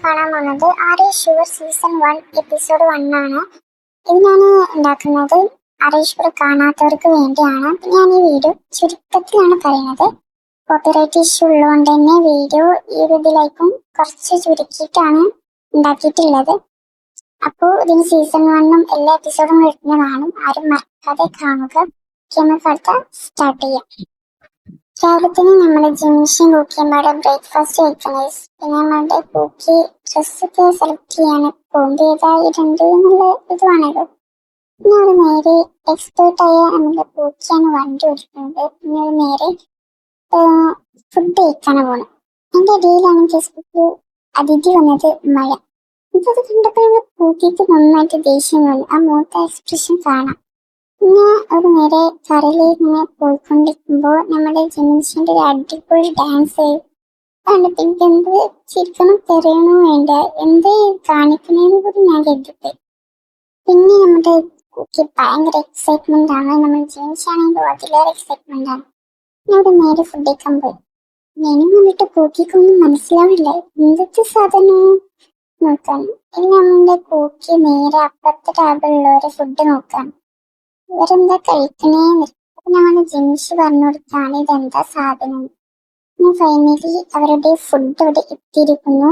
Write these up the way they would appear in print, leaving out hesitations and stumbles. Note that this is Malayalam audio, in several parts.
കാണാൻ പോകുന്നത് ആരേഷ് ഷുവർ സീസൺ 1 എപ്പിസോഡ് 1 ആണ്. ഇത് ഞാൻ ഉണ്ടാക്കുന്നത് ആരേഷ് ഷുവർ കാണാത്തവർക്ക് വേണ്ടിയാണ്. ഞാൻ ഈ വീഡിയോ ചുരുക്കത്തിലാണ് പറയുന്നത്. കോപ്പിറൈറ്റ് ഇഷ്യൂ ഉള്ളതുകൊണ്ട് തന്നെ വീഡിയോ ഈ ഇതിലേക്കും കുറച്ച് ചുരുക്കിയിട്ടാണ് ഉണ്ടാക്കിയിട്ടുള്ളത്. അപ്പോൾ ഇതിന് സീസൺ 1 എല്ലാ എപ്പിസോഡും വരുന്നതാണ്. ആരും മറക്കാതെ കാണുക. നമുക്ക് അടുത്ത സ്റ്റാർട്ട് ചെയ്യാം. രാവിലെ തന്നെ നമ്മുടെ ജിംഷും കുക്കിയും പാടെ ബ്രേക്ക്ഫാസ്റ്റ് കഴിക്കണം. പിന്നെ നമ്മളുടെ കുക്കി ഡ്രസ്സൊക്കെ സെലക്ട് ചെയ്യാൻ പോകുമ്പോൾ ഏതായിട്ടുണ്ട് എന്നുള്ള ഇതുവാണല്ലോ. പിന്നെ ഒരു നേരെ എക്സ്പേർട്ടായ നമ്മുടെ കുക്കിയാണ് വണ്ടി ഓടിക്കുന്നത്. പിന്നെ ഒരു നേരെ ഫുഡ് കഴിക്കാനാണ് പോകണം. എൻ്റെ ഇടയിലാണ് ജസ്റ്റ് അതിഥി വന്നത് മഴ. ഇതൊക്കെ കണ്ടപ്പോൾ നമ്മുടെ കുക്കിക്ക് നന്നായിട്ട് ദേഷ്യം വന്നു. ആ മുഖത്തെ എക്സ്പ്രഷൻ കാണാം. പിന്നെ ഒരു നേരെ കരയിലേക്ക് ഇങ്ങനെ പോയിക്കൊണ്ടിരിക്കുമ്പോൾ നമ്മുടെ ജിംഷിന്റെ ഒരു അടിപൊളി ഡാൻസ് കണ്ടിട്ട് എന്ത് ചിരിക്കണം തെറിയണോ വേണ്ട എന്ത് കാണിക്കണേന്ന് കൂടി ഞാൻ കരുതിപ്പോയി. പിന്നെ നമ്മുടെ കുക്കി ഭയങ്കര എക്സൈറ്റ്മെന്റ് ആണ്. നമ്മൾ ജിംഷാണെങ്കിലും അതിലേറെ എക്സൈറ്റ്മെന്റ് ആണ്. അവിടെ നേരെ ഫുഡ് കഴിക്കാൻ പോയി. ഞാനും വന്നിട്ട് കുക്കിക്കൊന്നും മനസ്സിലാവില്ല എന്തൊക്കെ സാധനം നോക്കാൻ. ഇനി നമ്മുടെ കുക്കി നേരെ അപ്പുറത്തെ ടേബിളിലുള്ളവരെ ഫുഡ് നോക്കാൻ. ഇവരെന്താ കഴിക്കണേന്ന് ഞങ്ങൾ ജിംഷ് പറഞ്ഞു കൊടുത്താണ് ഇതെന്താ സാധനം. പിന്നെ ഫൈനലി അവരുടെ ഫുഡ് അവിടെ എത്തിയിരിക്കുന്നു.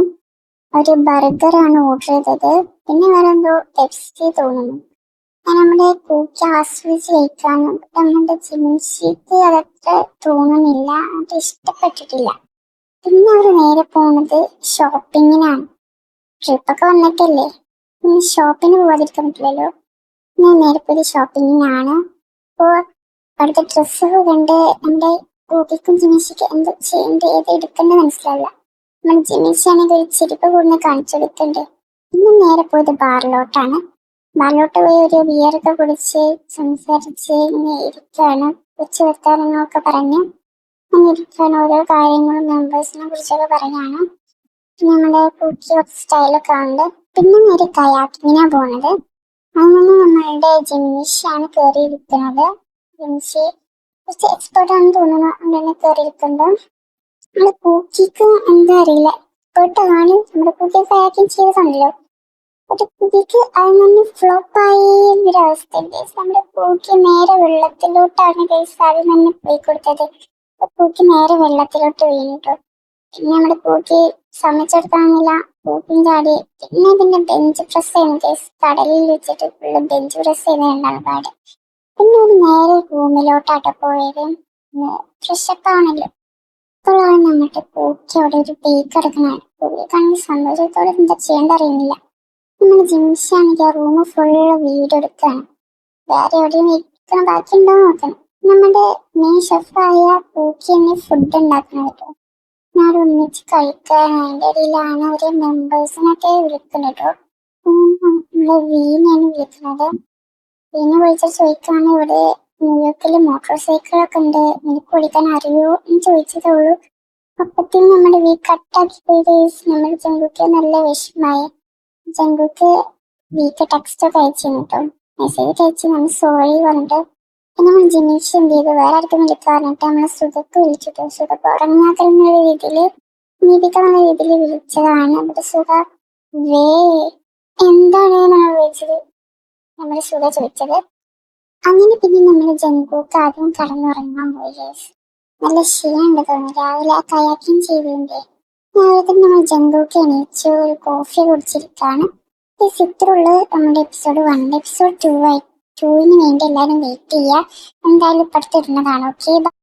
ഒരു ബർഗറാണ് ഓർഡർ ചെയ്തത്. പിന്നെ വേറെ എന്തോ പെപ്സി തോന്നുന്നു. നമ്മുടെ കുക്കി ആസ്വദിച്ച് കഴിക്കാനും നമ്മുടെ ജിംഷിക്ക് അതത്ര തോന്നുന്നില്ല, അത് ഇഷ്ടപ്പെട്ടിട്ടില്ല. പിന്നെ അവർ നേരെ പോകുന്നത് ഷോപ്പിങ്ങിനാണ്. ട്രിപ്പൊക്കെ വന്നിട്ടല്ലേ, പിന്നെ ഷോപ്പിന് പോകാതിരിക്കാൻ പറ്റില്ലല്ലോ. ഞാൻ നേരെ പോയി ഷോപ്പിങ്ങിനാണ്. അപ്പോൾ അവിടുത്തെ ഡ്രസ്സൊക്കെ കണ്ട് നമ്മുടെ കുക്കിക്കും ജിമിഷിക്ക് എന്ത് ചെയ്യേണ്ട ഏത് എടുക്കേണ്ടത് മനസ്സിലാവില്ല. നമ്മൾ ജിമിഷാണെങ്കിൽ ഒരു ചെരുപ്പ് കൂടുതൽ കാണിച്ചു കൊടുക്കണ്ട്. ഇന്ന് നേരെ പോയത് ബാറിലോട്ടാണ്. ബാറിലോട്ട് പോയി ഒരു ബിയറൊക്കെ കുടിച്ച് സംസാരിച്ച് ഇങ്ങനെ ഇരിക്കുകയാണ്. കൊച്ചു വർത്താനങ്ങളൊക്കെ പറഞ്ഞ് അങ്ങനെ ഇരിക്കുകയാണ്. ഓരോ കാര്യങ്ങളും മെമ്പേഴ്സിനെ കുറിച്ചൊക്കെ പറഞ്ഞാണ്. നമ്മുടെ കുക്കി സ്റ്റൈലൊക്കെ ഉണ്ട്. പിന്നെ നേരെ കയാക്കിങ്ങിനാണ് പോണത്. അങ്ങനെ നമ്മളുടെ ജിംഷാണ് കയറിയിരിക്കുന്നത്. ജിംഷി കുറച്ച് എക്സ്പേർട്ട് ആണെന്ന് തോന്നുന്നു. അങ്ങനെ കയറിയിരിക്കുമ്പോൾ നമ്മുടെ കുക്കിക്ക് എന്താ അറിയില്ല, എക്സ്പേർട്ടാണ്. നമ്മുടെ കുക്കി കയാക്കിങ് ചെയ്തതാണല്ലോ. പക്ഷെ കുക്കിക്ക് അത് തന്നെ ഫ്ലോപ്പായി ഒരവസ്ഥയുണ്ട്. നമ്മുടെ കുക്കി നേരെ വെള്ളത്തിലോട്ടാണ് കേസ് ആദ്യം തന്നെ പോയി കൊടുത്തത്. കുക്കി നേരെ വെള്ളത്തിലോട്ട് വീണിട്ടു. പിന്നെ നമ്മുടെ കുക്കി സമ്മതിച്ചെടുക്കാനില്ല. കൂട്ടും ചാടി. പിന്നെ ബെഞ്ച് പ്രസ് ചെയ്യുന്ന കേസ് കടലിൽ വെച്ചിട്ട് ഫുള്ള് ബെഞ്ച് പ്രസ് ചെയ്യുന്നതാണ് പാട്. പിന്നെ ഒരു നേരെ റൂമിലോട്ടാട്ടോ പോയത്. ഫ്രഷപ്പ് ആണല്ലോ. ഇപ്പോഴാണ് നമ്മുടെ കുക്കി അവിടെ ഒരു ബേക്ക് എടുക്കുന്നതാണ്. കുക്കിക്കാണെങ്കിൽ സന്തോഷത്തോടെ എന്താ ചെയ്യേണ്ട അറിയുന്നില്ല. നമ്മുടെ ജിംഷാണെങ്കിൽ ആ റൂം ഫുള്ള് വീഡിയോ എടുക്കുകയാണ്. വേറെ എവിടെയും ഇരിക്കണം ബാക്കിയുണ്ടോ നോക്കണം. നമ്മുടെ മെയിൻ ഷെഫായ കുക്കി തന്നെ ഫുഡ് ഉണ്ടാക്കണം കേട്ടോ. ഞാൻ ഒന്നിച്ച് കഴിക്കാൻ. അതിൻ്റെ ഇടയിലാണ് ഒരു മെമ്പേഴ്സിനൊക്കെ വിളിക്കുന്നത് കേട്ടോ. നമ്മളെ വീണയാണ് വിളിക്കുന്നത്. വീണ വിളിച്ചാൽ ചോദിക്കുകയാണ് ഇവിടെ ന്യൂയോർക്കിൽ മോട്ടോർ സൈക്കിളൊക്കെ ഉണ്ട്, നിനക്ക് ഓടിക്കാൻ അറിയോ എന്ന് ചോദിച്ചതേ ഉള്ളൂ. അപ്പത്തേക്കും നമ്മുടെ വീ കട്ടാക്കി പോയത്. നമ്മുടെ ജങ്കുക്ക് നല്ല വിഷമായി. ജങ്കുക്ക് വീക്ക് ടെക്സ്റ്റൊക്കെ അയച്ചിരുന്നു കേട്ടോ. മെസ്സേജ് അയച്ച് നമ്മൾ സോറി പറഞ്ഞിട്ട്. പിന്നെ നമ്മൾ ജിമിഷ് എന്ത് ചെയ്തു, വേറെ ആർക്കും വിളിക്കാൻ പറഞ്ഞിട്ട് നമ്മളെ സുഖക്ക് വിളിച്ചിട്ടു. സുഖക്ക് ഉറങ്ങാത്ത രീതിയിൽ നീതിക്ക നല്ല രീതിയിൽ വിളിച്ചതാണ്. നമ്മുടെ സുഖ വേ എന്താണ് നമ്മൾ വിളിച്ചത്, നമ്മുടെ സുഖ ചോദിച്ചത്. അങ്ങനെ പിന്നെ നമ്മുടെ ജങ്കുക്ക് ആദ്യം കടന്നുറങ്ങാൻ പോയി. നല്ല ക്ഷീണമുണ്ട് തോന്നി രാവിലെ ആ കയാക്കിങ് ചെയ്തതിൻ്റെ. രാവിലെ തന്നെ നമ്മൾ ജങ്കുക്ക് എണീച്ചു ഒരു കോഫി കുടിച്ചിരിക്കുകയാണ്. ഇത്രയുള്ള നമ്മുടെ എപ്പിസോഡ് 1. എപ്പിസോഡ് 2 വേണ്ടി എല്ലാവരും വെയിറ്റ് ചെയ്യുക. എന്തായാലും ഇപ്പടുത്ത് ഇടുന്നതാണ്. ഓക്കെ.